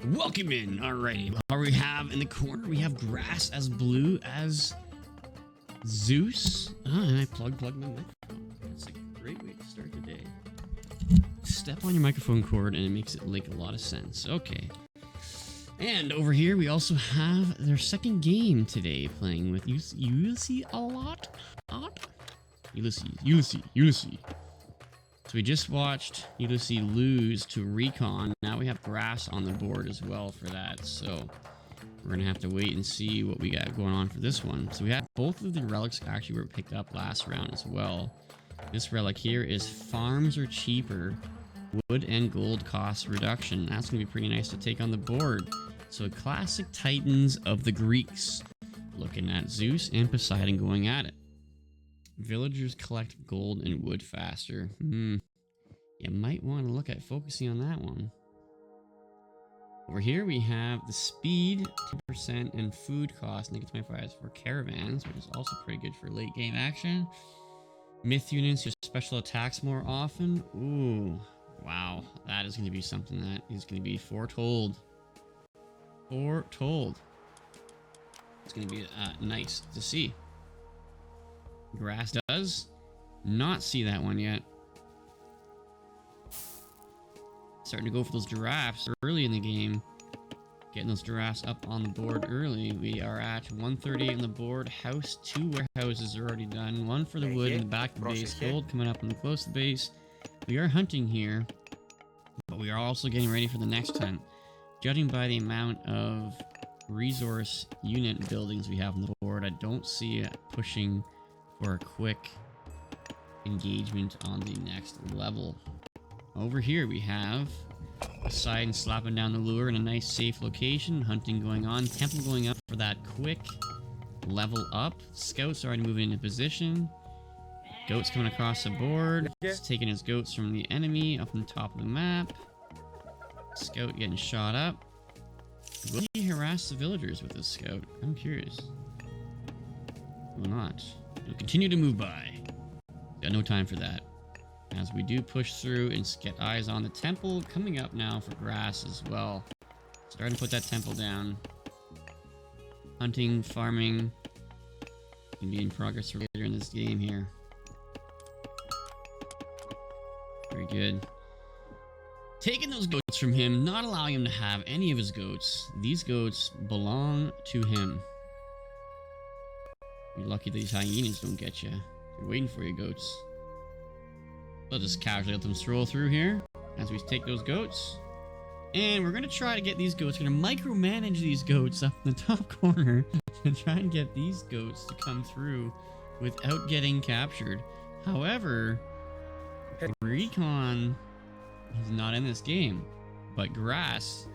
Welcome in. Alrighty. What we have in the corner, we have Grass as blue as Zeus. And I plug my microphone. That's a great way to start the day. Step on your microphone cord and it makes it make a lot of sense. Okay. And over here we also have their second game today, playing with Ulysses a lot. Ulysses. So we just watched Ulysses lose to Recon. Now we have Grass on the board as well for that. So we're going to have to wait and see what we got going on for this one. So we have both of the relics actually were picked up last round as well. This relic here is farms are cheaper. Wood and gold cost reduction. That's going to be pretty nice to take on the board. So classic Titans of the Greeks. Looking at Zeus and Poseidon going at it. Villagers collect gold and wood faster. You might want to look at focusing on that one. Over here we have the speed 2% and food cost -25 for caravans, which is also pretty good for late game action. Myth units, your special attacks more often. Ooh, wow, that is going to be something that is going to be foretold. It's going to be nice to see. Grass does not see that one yet. Starting to go for those giraffes early in the game. Getting those giraffes up on the board early. We are at 138 on the board. House, 2 warehouses are already done. One for the wood in the back of the base. Gold coming up on the close to the base. We are hunting here, but we are also getting ready for the next hunt. Judging by the amount of resource unit buildings we have on the board, I don't see it pushing for a quick engagement on the next level. Over here we have Poseidon slapping down the lure in a nice safe location. Hunting going on. Temple going up for that quick level up. Scouts already moving into position. Goats coming across the board. He's taking his goats from the enemy up on the top of the map. Scout getting shot up. Will he harass the villagers with this scout? I'm curious. Will not. He'll continue to move by. Got no time for that. As we do push through and get eyes on the temple. Coming up now for Grass as well. Starting to put that temple down. Hunting, farming. Can be in progress for later in this game here. Very good. Taking those goats from him, not allowing him to have any of his goats. These goats belong to him. You're lucky these hyenas don't get you. They're waiting for you, goats. We'll just casually let them stroll through here as we take those goats. And we're going to try to get these goats. We're going to micromanage these goats up in the top corner and try and get these goats to come through without getting captured. However, Recon is not in this game, but Grass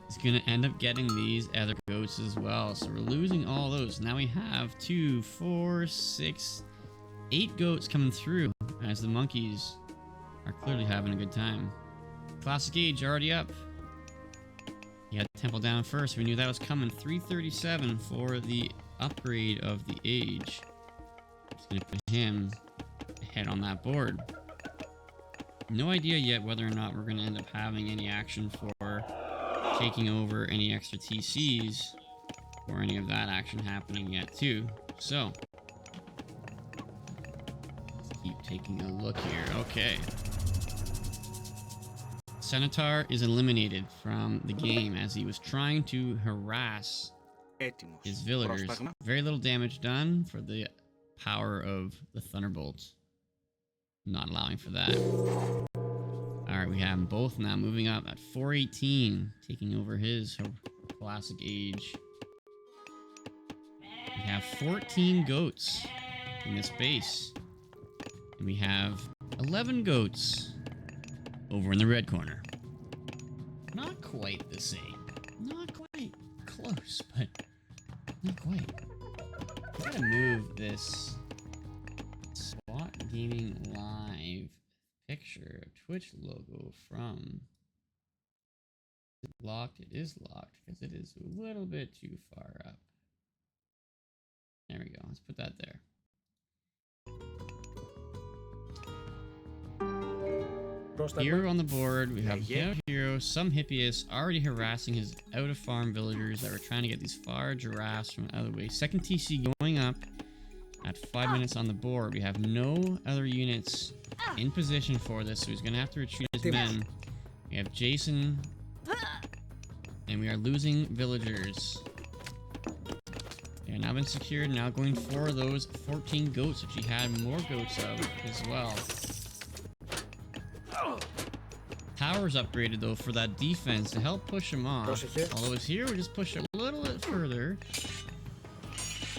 is going to end up getting these other goats as well. So we're losing all those. Now we have 2, 4, 6, 8 goats coming through as the monkeys are clearly having a good time. Classic age already up. He had the temple down first. We knew that was coming. 337 for the upgrade of the age. It's going to put him ahead on that board. No idea yet whether or not we're going to end up having any action for taking over any extra TCs or any of that action happening yet too. So let's keep taking a look here. Okay. Centaur is eliminated from the game as he was trying to harass his villagers. Very little damage done for the power of the Thunderbolt. Not allowing for that. Alright, we have them both now moving up at 418, taking over his classic age. We have 14 goats in this base. And we have 11 goats over in the red corner. Not quite the same. Not quite close, but not quite. I'm gonna move this SWAT Gaming Live picture Twitch logo from locked. It is locked because it is a little bit too far up. There we go. Let's put that there. Here on the board, we have Hippeus hero, some Hippeus already harassing his out-of-farm villagers that were trying to get these far giraffes from out of the way. Second TC going up at 5 minutes on the board. We have no other units in position for this, so he's going to have to retreat his men. We have Jason, and we are losing villagers. They have now been secured, now going for those 14 goats, which he had more goats of as well. Towers upgraded though for that defense to help push him off. Although it's here, we just push it a little bit further.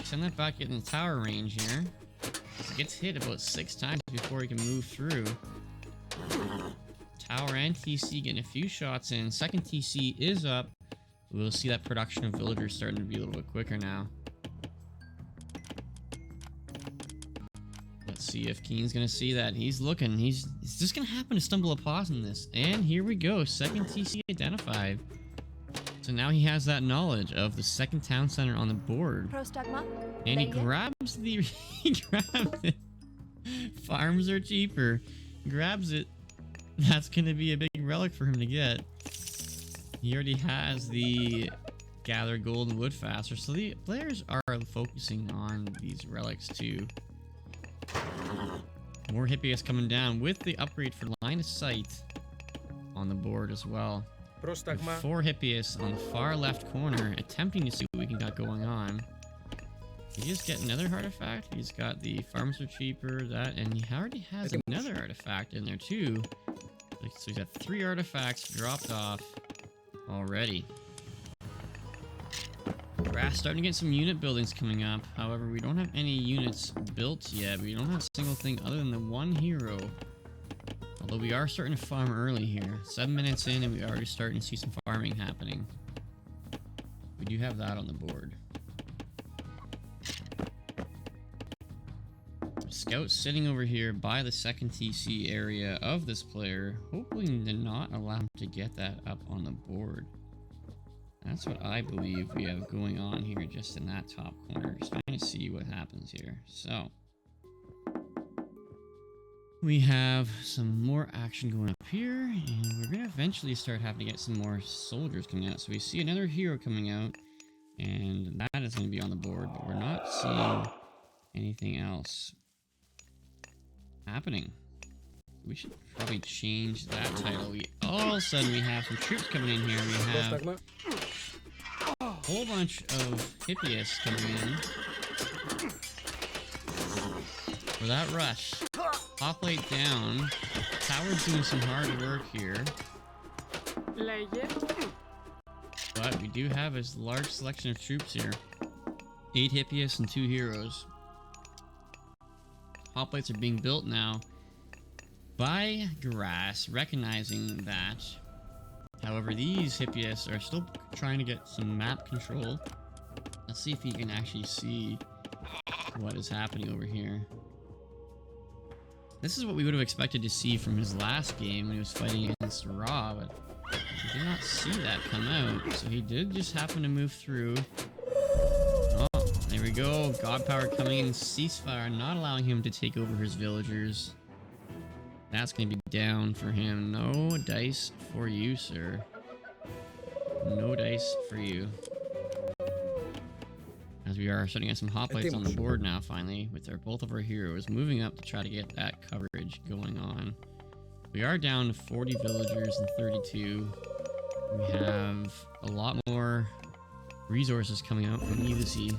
Send that back in the tower range here. It gets hit about 6 times before he can move through. Tower and TC getting a few shots in. Second TC is up. We'll see that production of villagers starting to be a little bit quicker now. Let's see if Keen's gonna see that. He's looking. He's just gonna happen to stumble upon this. And here we go. Second TC identified. So now he has that knowledge of the second town center on the board. And he grabs the he grabs it. Farms are cheaper. Grabs it. That's gonna be a big relic for him to get. He already has the gather gold and wood faster, so the players are focusing on these relics too. More Hippeus coming down with the upgrade for line of sight on the board as well. 4 Hippeus on the far left corner, attempting to see what we can got going on. He just get another artifact. He's got the farms are cheaper, that, and he already has another artifact in there too. So he's got 3 artifacts dropped off already. Grass starting to get some unit buildings coming up. However, we don't have any units built yet. We don't have a single thing other than the 1 hero. Although we are starting to farm early here. 7 minutes in and we are already starting to see some farming happening. We do have that on the board. Scout sitting over here by the second TC area of this player, hoping to not allow him to get that up on the board. That's what I believe we have going on here, just in that top corner. Just trying to see what happens here. So we have some more action going up here, and we're gonna eventually start having to get some more soldiers coming out. So we see another hero coming out, and that is going to be on the board, but we're not seeing anything else happening. We should probably change that title. All of a sudden we have some troops coming in here. We have a whole bunch of Hippeus coming in for that rush. Hoplite down. Tower's doing some hard work here. But we do have a large selection of troops here. 8 Hippeus and 2 heroes. Hoplites are being built now by Grass, recognizing that. However, these Hippeus are still trying to get some map control. Let's see if he can actually see what is happening over here. This is what we would have expected to see from his last game when he was fighting against Raw, but we did not see that come out. So he did just happen to move through. Oh, there we go. God power coming in, ceasefire, not allowing him to take over his villagers. That's going to be down for him. No dice for you, sir. No dice for you. As we are starting to get some hoplites on the board now, finally, with both of our heroes moving up to try to get that coverage going on. We are down to 40 villagers and 32. We have a lot more resources coming out from Ulysses.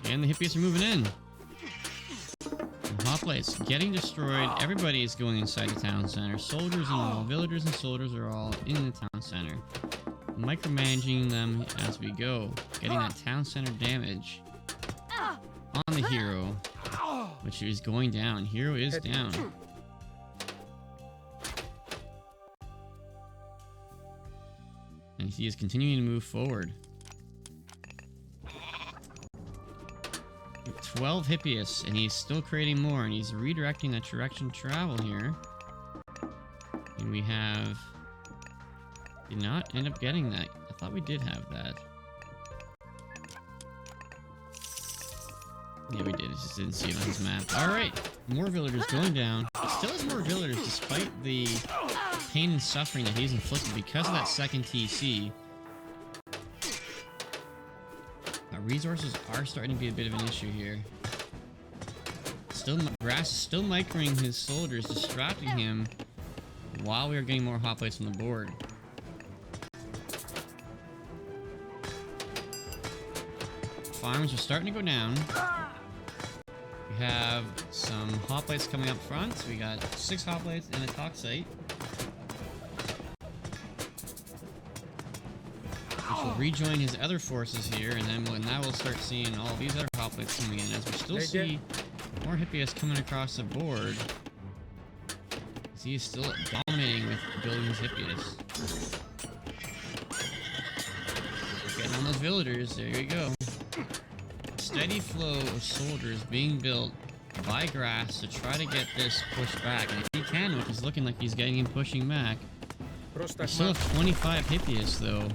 And the Hippeus are moving in. Hoplites getting destroyed. Everybody is going inside the town center. Soldiers and all, villagers and soldiers are all in the town center. Micromanaging them as we go. Getting that town center damage on the hero, which is going down. Hero is down. And he is continuing to move forward. 12 Hippeus, and he's still creating more, and he's redirecting that direction travel here. And we have... Did not end up getting that. I thought we did have that. Yeah, we did. It just didn't see it on his map. Alright, more villagers going down. It still has more villagers despite the pain and suffering that he's inflicted because of that second TC. Resources are starting to be a bit of an issue here. Still, Grass is still microing his soldiers, distracting him while we are getting more hot plates on the board. Farms are starting to go down. We have some hot plates coming up front. So we got 6 hot plates and a toxite. Which will rejoin his other forces here, and then now we'll start seeing all these other hot plates coming in as we still see more Hippeus coming across the board. As he is still dominating with building his Hippeus. Getting on those villagers, there you go. Steady flow of soldiers being built by Grass to try to get this pushed back. And if he can, which is looking like he's getting him pushing back. We still have 25 Hippeus though.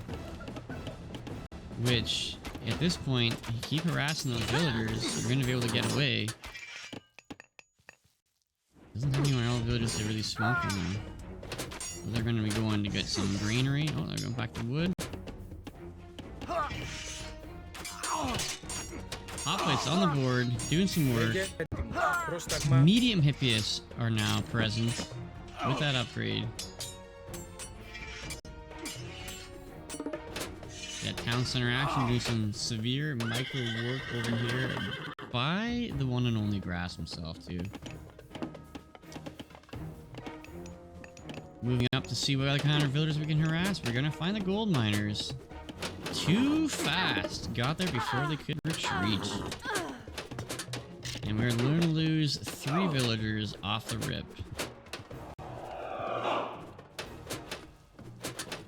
Which, at this point, if you keep harassing those villagers, you're going to be able to get away. Doesn't have anywhere else villagers to really smoke on them. So they're going to be going to get some greenery. Oh, they're going back to wood. Hot plates on the board, doing some work. Medium Hippeus are now present with that upgrade. Yeah, town center action, do some severe micro work over here by the one and only Grass himself too. Moving up to see what other kind of villagers we can harass. We're gonna find the gold miners. Too fast. Got there before they could retreat. And we're going to lose 3 villagers off the rip.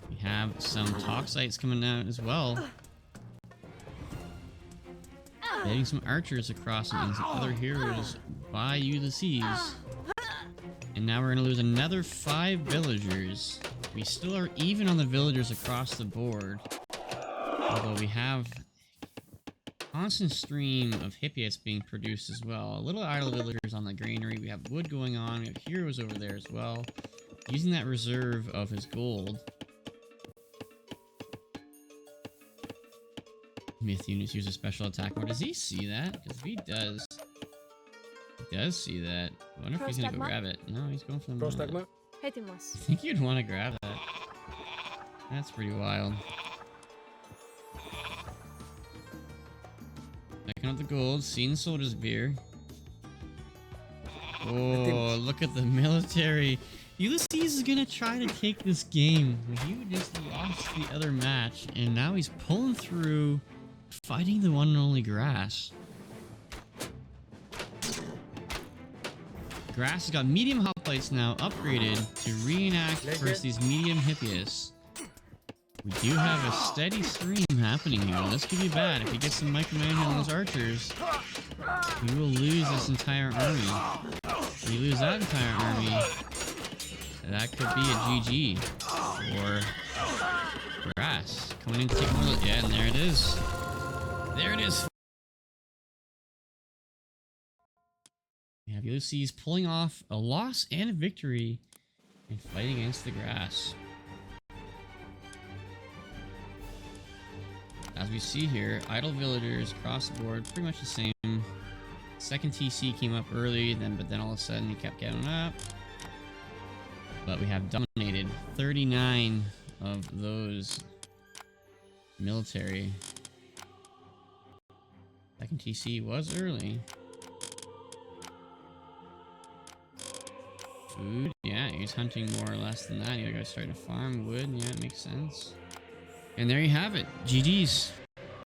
We have some toxites coming out as well. Getting some archers across and some other heroes by Ulysses. And now we're going to lose another 5 villagers. We still are even on the villagers across the board. Although we have a constant stream of Hippeus being produced as well. A little idle villagers on the greenery. We have wood going on. We have heroes over there as well. Using that reserve of his gold. Myth units use a special attack mode. Does he see that? Because if he does see that. I wonder if he's going to go grab it. No, he's going for the moment. I think you'd want to grab that. That's pretty wild. Checking out the gold, seeing the soldiers beer. Oh, look at the military. Ulysses is gonna try to take this game. He just lost the other match, and now he's pulling through, fighting the one and only Grass. Grass has got medium hot plates now upgraded to reenact versus these medium Hippeus. We do have a steady stream happening here. This could be bad. If he gets some micromanagement on those archers, we will lose this entire army. If we lose that entire army, that could be a GG for Grass. Coming in to take more. Yeah, and there it is. There it is. We have Ulysses pulling off a loss and a victory and fighting against the Grass. As we see here, idle villagers across the board, pretty much the same. Second TC came up early, but then all of a sudden he kept getting up. But we have dominated 39 of those military. Second TC was early. Food, yeah, he's hunting more or less than that. You guys starting to farm wood, yeah, it makes sense. And there you have it. GG's.